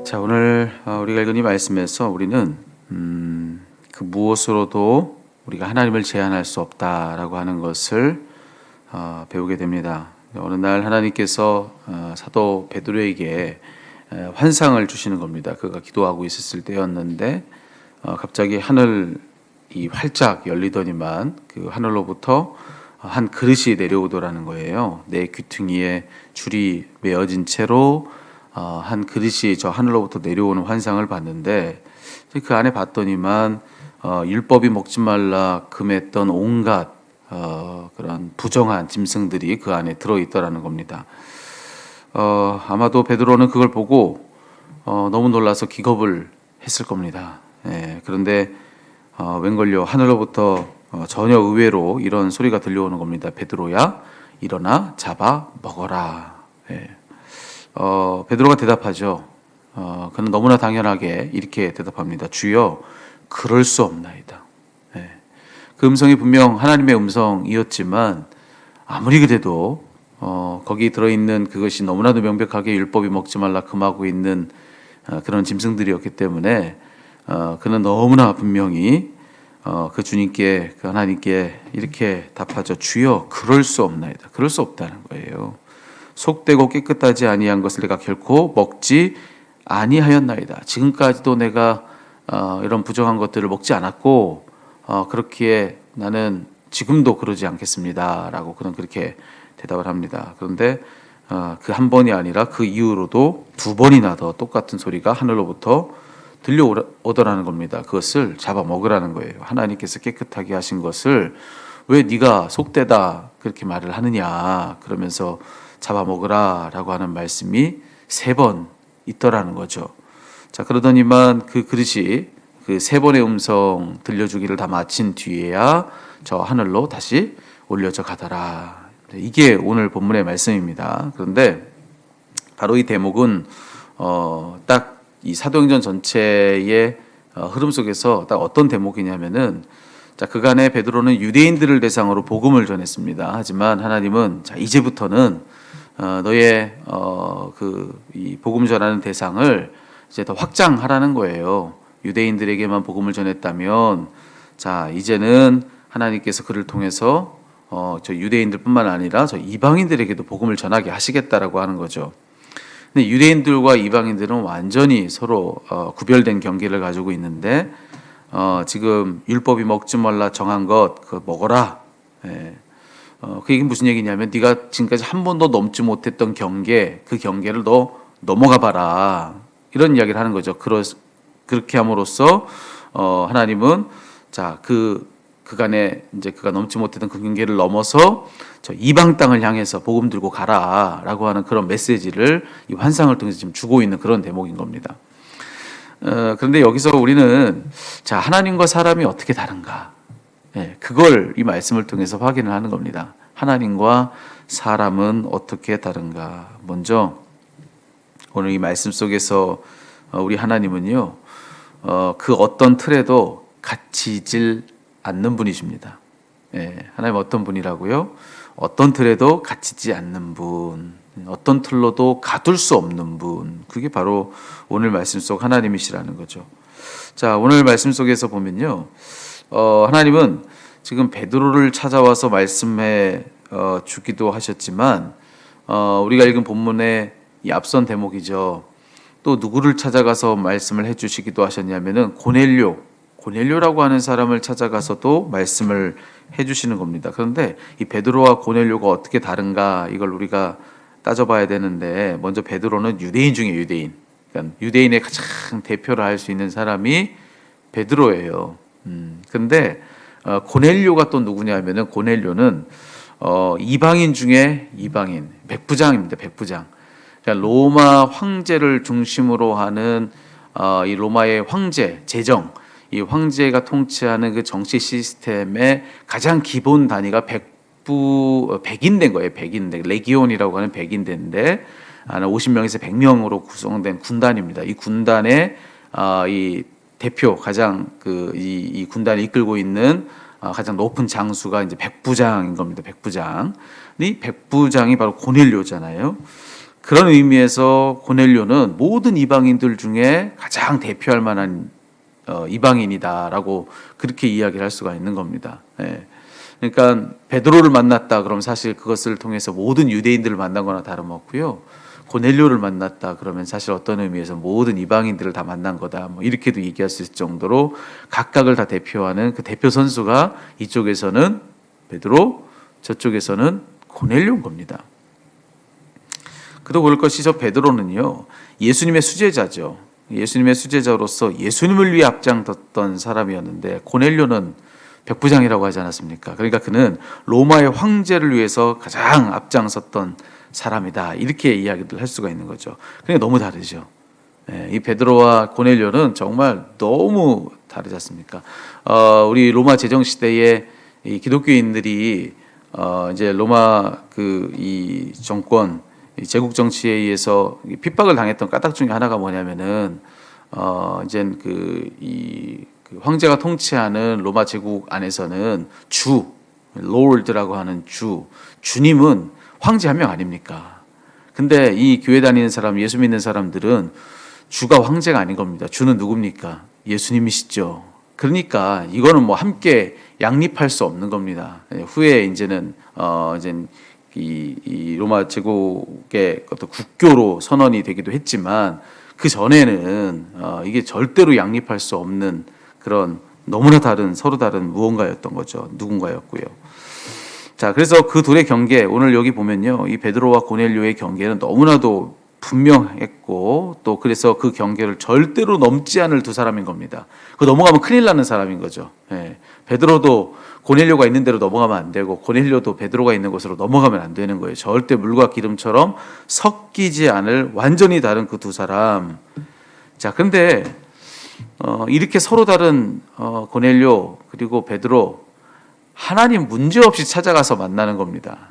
자, 오늘 우리가 읽은 이 말씀에서 우리는 그 무엇으로도 우리가 하나님을 제한할 수 없다라고 하는 것을 배우게 됩니다. 어느 날 하나님께서 사도 베드로에게 환상을 주시는 겁니다. 그가 기도하고 있었을 때였는데 갑자기 하늘이 활짝 열리더니만 그 하늘로부터 한 그릇이 내려오더라는 거예요. 내 귀퉁이에 줄이 메어진 채로 한 그릇이 저 하늘로부터 내려오는 환상을 봤는데, 그 안에 봤더니만 율법이 먹지 말라 금했던 온갖 그런 부정한 짐승들이 그 안에 들어있더라는 겁니다. 아마도 베드로는 그걸 보고 너무 놀라서 기겁을 했을 겁니다. 그런데 웬걸요, 하늘로부터 전혀 의외로 이런 소리가 들려오는 겁니다. 베드로야, 일어나 잡아 먹어라. 베드로가 대답하죠. 그는 너무나 당연하게 이렇게 대답합니다. 주여, 그럴 수 없나이다. 그 음성이 분명 하나님의 음성이었지만 아무리 그래도 거기 들어있는 그것이 너무나도 명백하게 율법이 먹지 말라 금하고 있는 그런 짐승들이었기 때문에 그는 너무나 분명히 그 주님께, 그 하나님께 이렇게 답하죠. 주여, 그럴 수 없나이다. 그럴 수 없다는 거예요. 속되고 깨끗하지 아니한 것을 내가 결코 먹지 아니하였나이다. 지금까지도 내가 이런 부정한 것들을 먹지 않았고 그렇기에 나는 지금도 그러지 않겠습니다 라고 그는 그렇게 대답을 합니다. 그런데 그 한 번이 아니라 그 이후로도 두 번이나 더 똑같은 소리가 하늘로부터 들려오더라는 겁니다. 그것을 잡아먹으라는 거예요. 하나님께서 깨끗하게 하신 것을 왜 네가 속되다 그렇게 말을 하느냐, 그러면서 잡아먹으라 라고 하는 말씀이 3번 있더라는 거죠. 자, 그러더니만 그 그릇이 그 3번의 음성 들려주기를 다 마친 뒤에야 저 하늘로 다시 올려져 가더라. 이게 오늘 본문의 말씀입니다. 그런데 바로 이 대목은 딱 이 사도행전 전체의 흐름 속에서 딱 어떤 대목이냐면은, 자, 그간에 베드로는 유대인들을 대상으로 복음을 전했습니다. 하지만 하나님은 자, 이제부터는 너의 이 복음 전하는 대상을 이제 더 확장하라는 거예요. 유대인들에게만 복음을 전했다면, 자, 이제는 하나님께서 그를 통해서 저 유대인들뿐만 아니라 저 이방인들에게도 복음을 전하게 하시겠다라고 하는 거죠. 근데 유대인들과 이방인들은 완전히 서로 구별된 경계를 가지고 있는데, 지금 율법이 먹지 말라 정한 것 그거 먹어라. 그 얘기는 무슨 얘기냐면, 네가 지금까지 한 번도 넘지 못했던 경계, 그 경계를 너 넘어가 봐라, 이런 이야기를 하는 거죠. 그렇게 함으로써 하나님은 자, 그간에 이제 그가 넘지 못했던 그 경계를 넘어서 저 이방 땅을 향해서 복음 들고 가라라고 하는 그런 메시지를 이 환상을 통해서 지금 주고 있는 그런 대목인 겁니다. 그런데 여기서 우리는 자, 하나님과 사람이 어떻게 다른가? 그걸 이 말씀을 통해서 확인을 하는 겁니다. 하나님과 사람은 어떻게 다른가? 먼저 오늘 이 말씀 속에서 우리 하나님은요, 그 어떤 틀에도 갇히질 않는 분이십니다. 하나님 어떤 분이라고요? 어떤 틀에도 갇히지 않는 분, 어떤 틀로도 가둘 수 없는 분, 그게 바로 오늘 말씀 속 하나님이시라는 거죠. 자, 오늘 말씀 속에서 보면요, 하나님은 지금 베드로를 찾아와서 말씀해 주기도 하셨지만, 우리가 읽은 본문의 이 앞선 대목이죠. 또 누구를 찾아가서 말씀을 해주시기도 하셨냐면은 고넬료라고 하는 사람을 찾아가서도 말씀을 해주시는 겁니다. 그런데 이 베드로와 고넬료가 어떻게 다른가, 이걸 우리가 따져봐야 되는데, 먼저 베드로는 유대인 중에 유대인, 그러니까 유대인의 가장 대표를 할 수 있는 사람이 베드로예요. 근데 고넬료가 또 누구냐면은, 고넬료는 이방인 중에 이방인, 백부장입니다. 백부장. 그러니까 로마 황제를 중심으로 하는 이 로마의 황제 제정, 이 황제가 통치하는 그 정치 시스템의 가장 기본 단위가 백인대인 거예요. 백인대, 레기온이라고 하는 백인대인데 50명에서 100명으로 구성된 군단입니다. 이 군단의 이 대표, 가장 이 군단을 이끌고 있는 가장 높은 장수가 이제 백부장인 겁니다. 백부장. 이 백부장이 바로 고넬료잖아요. 그런 의미에서 고넬료는 모든 이방인들 중에 가장 대표할 만한 이방인이다라고 그렇게 이야기를 할 수가 있는 겁니다. 예. 그러니까 베드로를 만났다 그러면 사실 그것을 통해서 모든 유대인들을 만난 거나 다름없고요. 고넬료를 만났다 그러면 사실 어떤 의미에서 모든 이방인들을 다 만난 거다. 뭐 이렇게도 얘기할 수 있을 정도로 각각을 다 대표하는 그 대표 선수가 이쪽에서는 베드로, 저쪽에서는 고넬료인 겁니다. 그도 그럴 것이 저 베드로는요, 예수님의 수제자죠. 예수님의 수제자로서 예수님을 위해 앞장섰던 사람이었는데, 고넬료는 백부장이라고 하지 않았습니까? 그러니까 그는 로마의 황제를 위해서 가장 앞장섰던 사람이다. 이렇게 이야기를 할 수가 있는 거죠. 그러니까 너무 다르죠. 이 베드로와 고넬료는 정말 너무 다르지 않습니까? 우리 로마 제정 시대에 이 기독교인들이 이제 로마 이 정권, 이 제국 정치에 의해서 핍박을 당했던 까닭 중에 하나가 뭐냐면은 이제 그 황제가 통치하는 로마 제국 안에서는 롤드라고 하는 주님은 황제 한 명 아닙니까? 근데 이 교회 다니는 사람, 예수 믿는 사람들은 주가 황제가 아닌 겁니다. 주는 누굽니까? 예수님이시죠. 그러니까 이거는 뭐 함께 양립할 수 없는 겁니다. 후에 이제는 이 로마 제국의 어떤 국교로 선언이 되기도 했지만 그 전에는 이게 절대로 양립할 수 없는 그런 너무나 다른 서로 다른 무언가였던 거죠. 누군가였고요. 자, 그래서 그 둘의 경계, 오늘 여기 보면요, 이 베드로와 고넬료의 경계는 너무나도 분명했고 또 그래서 그 경계를 절대로 넘지 않을 두 사람인 겁니다. 그 넘어가면 큰일 나는 사람인 거죠. 베드로도 고넬료가 있는 데로 넘어가면 안 되고 고넬료도 베드로가 있는 곳으로 넘어가면 안 되는 거예요. 절대 물과 기름처럼 섞이지 않을 완전히 다른 그 두 사람. 자, 근데 이렇게 서로 다른 고넬료 그리고 베드로, 하나님 문제 없이 찾아가서 만나는 겁니다.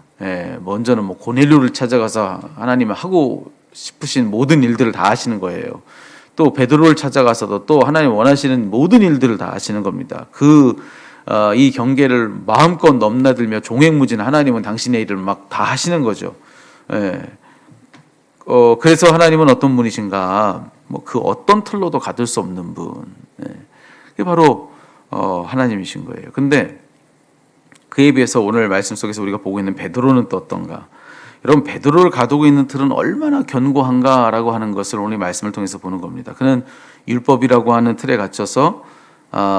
먼저는 뭐 고넬료를 찾아가서 하나님은 하고 싶으신 모든 일들을 다 하시는 거예요. 또 베드로를 찾아가서도 또 하나님 원하시는 모든 일들을 다 하시는 겁니다. 이 경계를 마음껏 넘나들며 종횡무진 하나님은 당신의 일을 막 다 하시는 거죠. 그래서 하나님은 어떤 분이신가? 뭐 그 어떤 틀로도 가둘 수 없는 분. 그게 바로 하나님이신 거예요. 근데 그에 비해서 오늘 말씀 속에서 우리가 보고 있는 베드로는 또 어떤가? 여러분, 베드로를 가두고 있는 틀은 얼마나 견고한가라고 하는 것을 오늘 말씀을 통해서 보는 겁니다. 그는 율법이라고 하는 틀에 갇혀서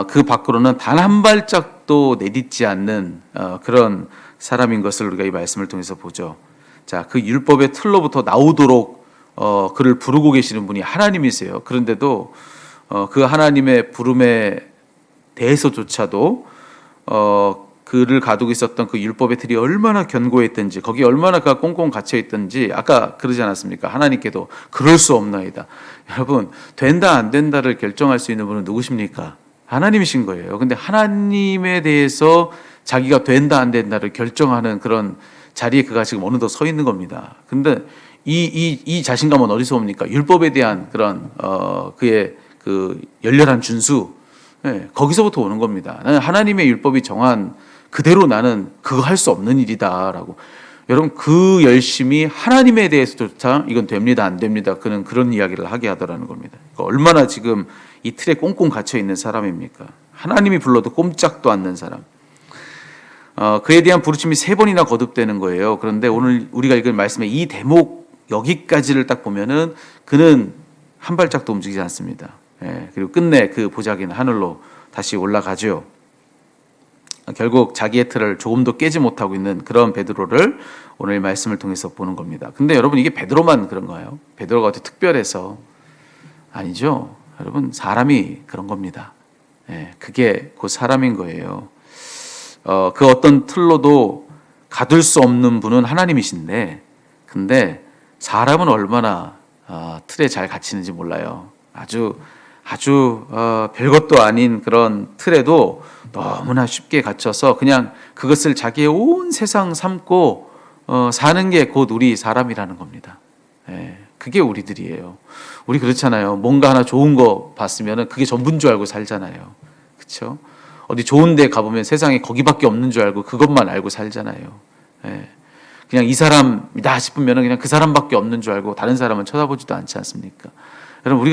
그 밖으로는 단 한 발짝도 내딛지 않는 그런 사람인 것을 우리가 이 말씀을 통해서 보죠. 자, 그 율법의 틀로부터 나오도록 그를 부르고 계시는 분이 하나님이세요. 그런데도 그 하나님의 부름에 대해서조차도 그를 가두고 있었던 그 율법의 틀이 얼마나 견고했던지, 거기에 얼마나 그가 꽁꽁 갇혀 있던지 아까 그러지 않았습니까? 하나님께도 그럴 수 없나이다. 여러분, 된다 안 된다를 결정할 수 있는 분은 누구십니까? 하나님이신 거예요. 근데 하나님에 대해서 자기가 된다 안 된다를 결정하는 그런 자리에 그가 지금 어느덧 서 있는 겁니다. 근데 이 자신감은 어디서 옵니까? 율법에 대한 그런 그의 그 열렬한 준수, 거기서부터 오는 겁니다. 나는 하나님의 율법이 정한 그대로 나는 그거 할 수 없는 일이다라고. 여러분, 그 열심히 하나님에 대해서조차 이건 됩니다 안 됩니다, 그는 그런 이야기를 하게 하더라는 겁니다. 그러니까 얼마나 지금 이 틀에 꽁꽁 갇혀 있는 사람입니까? 하나님이 불러도 꼼짝도 않는 사람. 그에 대한 부르침이 3번이나 거듭되는 거예요. 그런데 오늘 우리가 읽은 말씀의 이 대목 여기까지를 딱 보면은 그는 한 발짝도 움직이지 않습니다. 그리고 끝내 그 보자기는 하늘로 다시 올라가죠. 결국 자기의 틀을 조금도 깨지 못하고 있는 그런 베드로를 오늘 말씀을 통해서 보는 겁니다. 근데 여러분, 이게 베드로만 그런가요? 베드로가 어떻게 특별해서? 아니죠. 여러분, 사람이 그런 겁니다. 그게 곧 사람인 거예요. 그 어떤 틀로도 가둘 수 없는 분은 하나님이신데, 근데 사람은 얼마나 틀에 잘 갇히는지 몰라요. 아주 별것도 아닌 그런 틀에도 너무나 쉽게 갇혀서 그냥 그것을 자기의 온 세상 삼고 사는 게 곧 우리 사람이라는 겁니다. 그게 우리들이에요. 우리 그렇잖아요. 뭔가 하나 좋은 거 봤으면 그게 전부인 줄 알고 살잖아요. 그렇죠? 어디 좋은 데 가보면 세상에 거기밖에 없는 줄 알고 그것만 알고 살잖아요. 그냥 이 사람이다 싶으면 그냥 그 사람밖에 없는 줄 알고 다른 사람은 쳐다보지도 않지 않습니까? 여러분,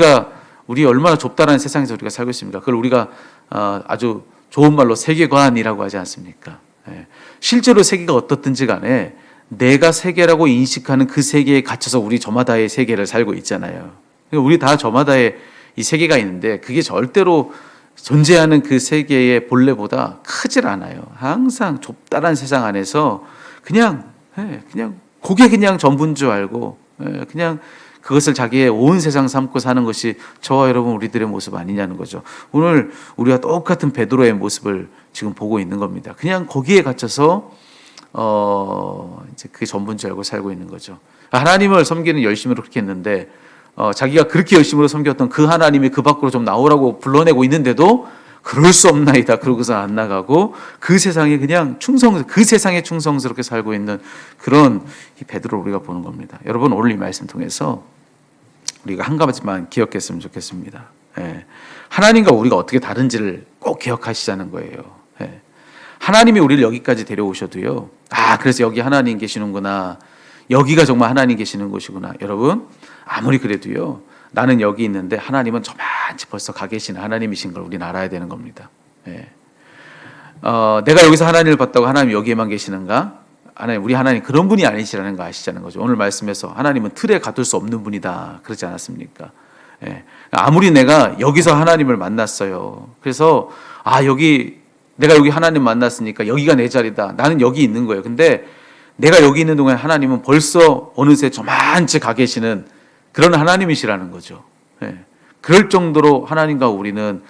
우리 얼마나 좁다라는 세상에서 우리가 살고 있습니까? 그걸 우리가 아주 좋은 말로 세계관이라고 하지 않습니까? 예. 실제로 세계가 어떻든지 간에 내가 세계라고 인식하는 그 세계에 갇혀서 우리 저마다의 세계를 살고 있잖아요. 그러니까 우리 다 저마다의 이 세계가 있는데 그게 절대로 존재하는 그 세계의 본래보다 크질 않아요. 항상 좁다란 세상 안에서 그냥 그게 그냥 전부인 줄 알고 그냥 그것을 자기의 온 세상 삼고 사는 것이 저와 여러분 우리들의 모습 아니냐는 거죠. 오늘 우리가 똑같은 베드로의 모습을 지금 보고 있는 겁니다. 그냥 거기에 갇혀서 이제 그게 전부인 줄 알고 살고 있는 거죠. 하나님을 섬기는 열심으로 그렇게 했는데 자기가 그렇게 열심으로 섬겼던 그 하나님이 그 밖으로 좀 나오라고 불러내고 있는데도 그럴 수 없나이다 그러고서 안 나가고 그 세상에 그냥 그 세상에 충성스럽게 살고 있는 그런 이 베드로를 우리가 보는 겁니다. 여러분, 오늘 이 말씀 통해서 우리가 한 가지만 기억했으면 좋겠습니다. 예. 하나님과 우리가 어떻게 다른지를 꼭 기억하시자는 거예요. 예. 하나님이 우리를 여기까지 데려오셔도요. 그래서 여기 하나님 계시는구나. 여기가 정말 하나님 계시는 곳이구나. 여러분, 아무리 그래도요. 나는 여기 있는데 하나님은 저만치 벌써 가 계시는 하나님이신 걸 우리는 알아야 되는 겁니다. 예. 내가 여기서 하나님을 봤다고 하나님 여기에만 계시는가? 우리 하나님 그런 분이 아니시라는 거 아시자는 거죠. 오늘 말씀에서 하나님은 틀에 가둘 수 없는 분이다. 그러지 않았습니까? 예. 아무리 내가 여기서 하나님을 만났어요. 그래서 내가 여기 하나님 만났으니까 여기가 내 자리다. 나는 여기 있는 거예요. 근데 내가 여기 있는 동안 하나님은 벌써 어느새 저만치 가 계시는 그런 하나님이시라는 거죠. 예. 그럴 정도로 하나님과 우리는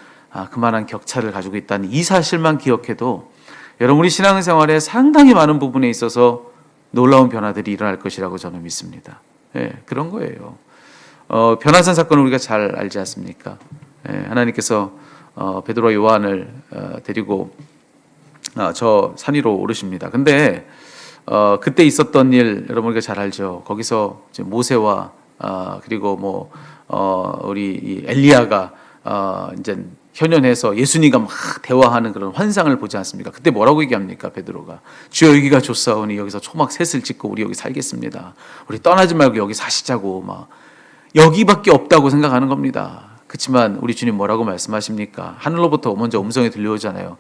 그만한 격차를 가지고 있다는 이 사실만 기억해도 여러분, 우리 신앙생활에 상당히 많은 부분에 있어서 놀라운 변화들이 일어날 것이라고 저는 믿습니다. 예, 그런 거예요. 변화산 사건을 우리가 잘 알지 않습니까? 예, 하나님께서 베드로와 요한을 데리고 저 산 위로 오르십니다. 근데 그때 있었던 일 여러분 우리가 잘 알죠. 거기서 이제 모세와 그리고 우리 이 엘리야가 이제 현현해서 예수님과 막 대화하는 그런 환상을 보지 않습니까? 그때 뭐라고 얘기합니까? 베드로가 주여 여기가 좋사오니 여기서 초막 셋을 짓고 우리 여기 살겠습니다. 우리 떠나지 말고 여기 사시자고 막 여기밖에 없다고 생각하는 겁니다. 그렇지만 우리 주님 뭐라고 말씀하십니까? 하늘로부터 먼저 음성이 들려오잖아요.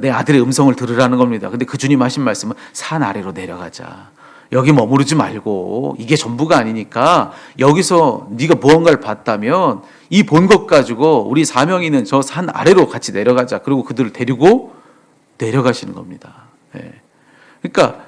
내 아들의 음성을 들으라는 겁니다. 근데 그 주님 하신 말씀은 산 아래로 내려가자. 여기 머무르지 말고 이게 전부가 아니니까 여기서 네가 무언가를 봤다면 이 본 것 가지고 우리 사명이 있는 저 산 아래로 같이 내려가자. 그리고 그들을 데리고 내려가시는 겁니다. 예. 그러니까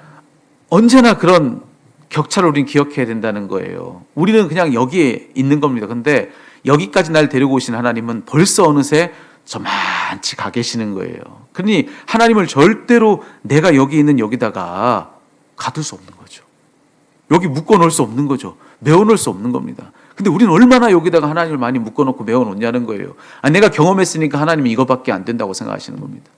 언제나 그런 격차를 우리는 기억해야 된다는 거예요. 우리는 그냥 여기에 있는 겁니다. 근데 여기까지 날 데리고 오신 하나님은 벌써 어느새 저만치 가 계시는 거예요. 그러니 하나님을 절대로 내가 여기 있는 여기다가 가둘 수 없는 거죠. 여기 묶어놓을 수 없는 거죠. 메워놓을 수 없는 겁니다. 근데 우리는 얼마나 여기다가 하나님을 많이 묶어놓고 메워놓냐는 거예요. 내가 경험했으니까 하나님이 이거밖에 안 된다고 생각하시는 겁니다.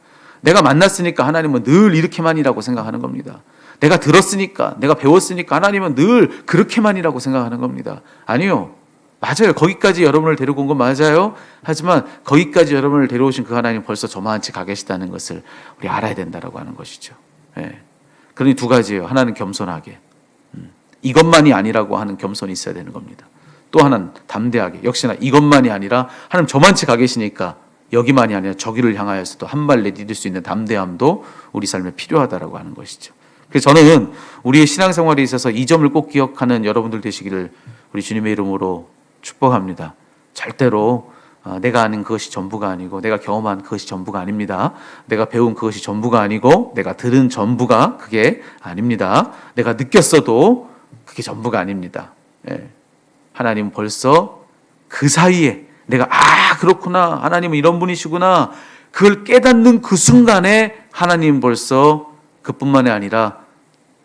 내가 만났으니까 하나님은 늘 이렇게만이라고 생각하는 겁니다. 내가 들었으니까, 내가 배웠으니까 하나님은 늘 그렇게만이라고 생각하는 겁니다. 아니요. 맞아요. 거기까지 여러분을 데리고 온 건 맞아요. 하지만 거기까지 여러분을 데려오신 그 하나님 벌써 저만치 가 계시다는 것을 우리 알아야 된다라고 하는 것이죠. 예. 그러니 두 가지예요. 하나는 겸손하게. 이것만이 아니라고 하는 겸손이 있어야 되는 겁니다. 또 하나는 담대하게. 역시나 이것만이 아니라 하나님 저만치 가 계시니까 여기만이 아니라 저기를 향하여서도 한 발 내디딜 수 있는 담대함도 우리 삶에 필요하다라고 하는 것이죠. 그래서 저는 우리의 신앙생활에 있어서 이 점을 꼭 기억하는 여러분들 되시기를 우리 주님의 이름으로 축복합니다. 절대로 내가 아는 그것이 전부가 아니고 내가 경험한 그것이 전부가 아닙니다. 내가 배운 그것이 전부가 아니고 내가 들은 전부가 그게 아닙니다. 내가 느꼈어도 그게 전부가 아닙니다. 예. 하나님은 벌써 그 사이에 내가 그렇구나, 하나님은 이런 분이시구나, 그걸 깨닫는 그 순간에 하나님은 벌써 그뿐만이 아니라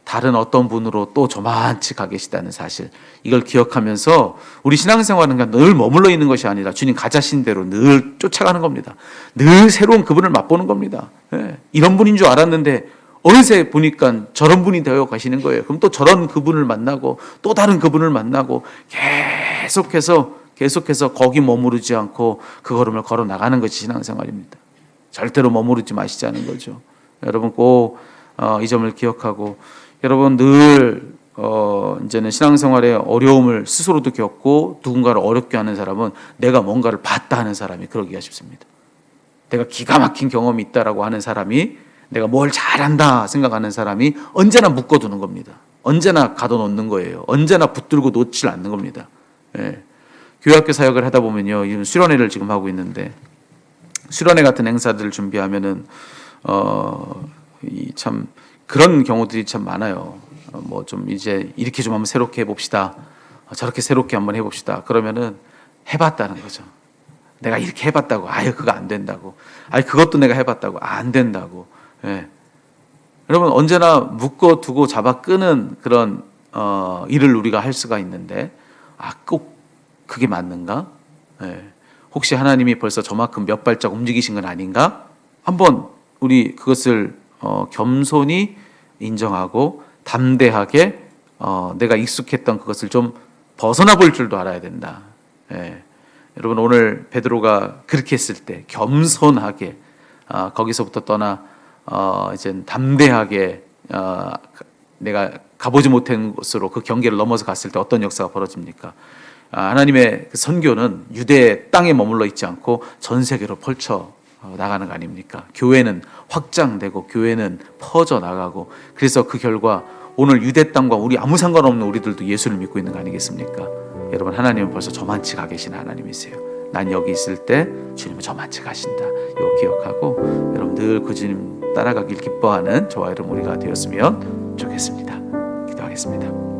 다른 어떤 분으로 또 저만치 가 계시다는 사실, 이걸 기억하면서 우리 신앙생활은 늘 머물러 있는 것이 아니라 주님 가자신 대로 늘 쫓아가는 겁니다. 늘 새로운 그분을 맛보는 겁니다. 예. 이런 분인 줄 알았는데 어느새 보니까 저런 분이 되어 가시는 거예요. 그럼 또 저런 그분을 만나고 또 다른 그분을 만나고 계속해서 거기 머무르지 않고 그 걸음을 걸어 나가는 것이 신앙생활입니다. 절대로 머무르지 마시자는 거죠. 여러분 꼭 이 점을 기억하고 여러분 늘 이제는 신앙생활에 어려움을 스스로도 겪고 누군가를 어렵게 하는 사람은 내가 뭔가를 봤다 하는 사람이 그러기가 쉽습니다. 내가 기가 막힌 경험이 있다라고 하는 사람이, 내가 뭘 잘한다 생각하는 사람이 언제나 묶어두는 겁니다. 언제나 가둬놓는 거예요. 언제나 붙들고 놓질 않는 겁니다. 예. 교회학교 사역을 하다 보면요, 지금 수련회를 지금 하고 있는데, 수련회 같은 행사들을 준비하면은 참 그런 경우들이 참 많아요. 뭐 좀 이제 이렇게 좀 한번 새롭게 해봅시다. 저렇게 새롭게 한번 해봅시다. 그러면은 해봤다는 거죠. 내가 이렇게 해봤다고, 아유 그거 안 된다고, 아유 그것도 내가 해봤다고, 안 된다고. 예. 여러분 언제나 묶어두고 잡아 끄는 그런 일을 우리가 할 수가 있는데, 꼭 그게 맞는가? 예. 혹시 하나님이 벌써 저만큼 몇 발짝 움직이신 건 아닌가? 한번 우리 그것을 겸손히 인정하고 담대하게 내가 익숙했던 그것을 좀 벗어나 볼 줄도 알아야 된다. 예. 여러분 오늘 베드로가 그렇게 했을 때 겸손하게 거기서부터 떠나 이제 담대하게 내가 가보지 못한 곳으로 그 경계를 넘어서 갔을 때 어떤 역사가 벌어집니까? 하나님의 그 선교는 유대 땅에 머물러 있지 않고 전 세계로 펼쳐 나가는 거 아닙니까? 교회는 확장되고 교회는 퍼져 나가고, 그래서 그 결과 오늘 유대 땅과 우리 아무 상관없는 우리들도 예수를 믿고 있는 거 아니겠습니까? 여러분 하나님은 벌써 저만치 가 계신 하나님이세요. 난 여기 있을 때 주님은 저만치 가신다. 이거 기억하고 여러분 늘 그 주님 따라가길 기뻐하는 저와 여러분 우리가 되었으면 좋겠습니다. 기도하겠습니다.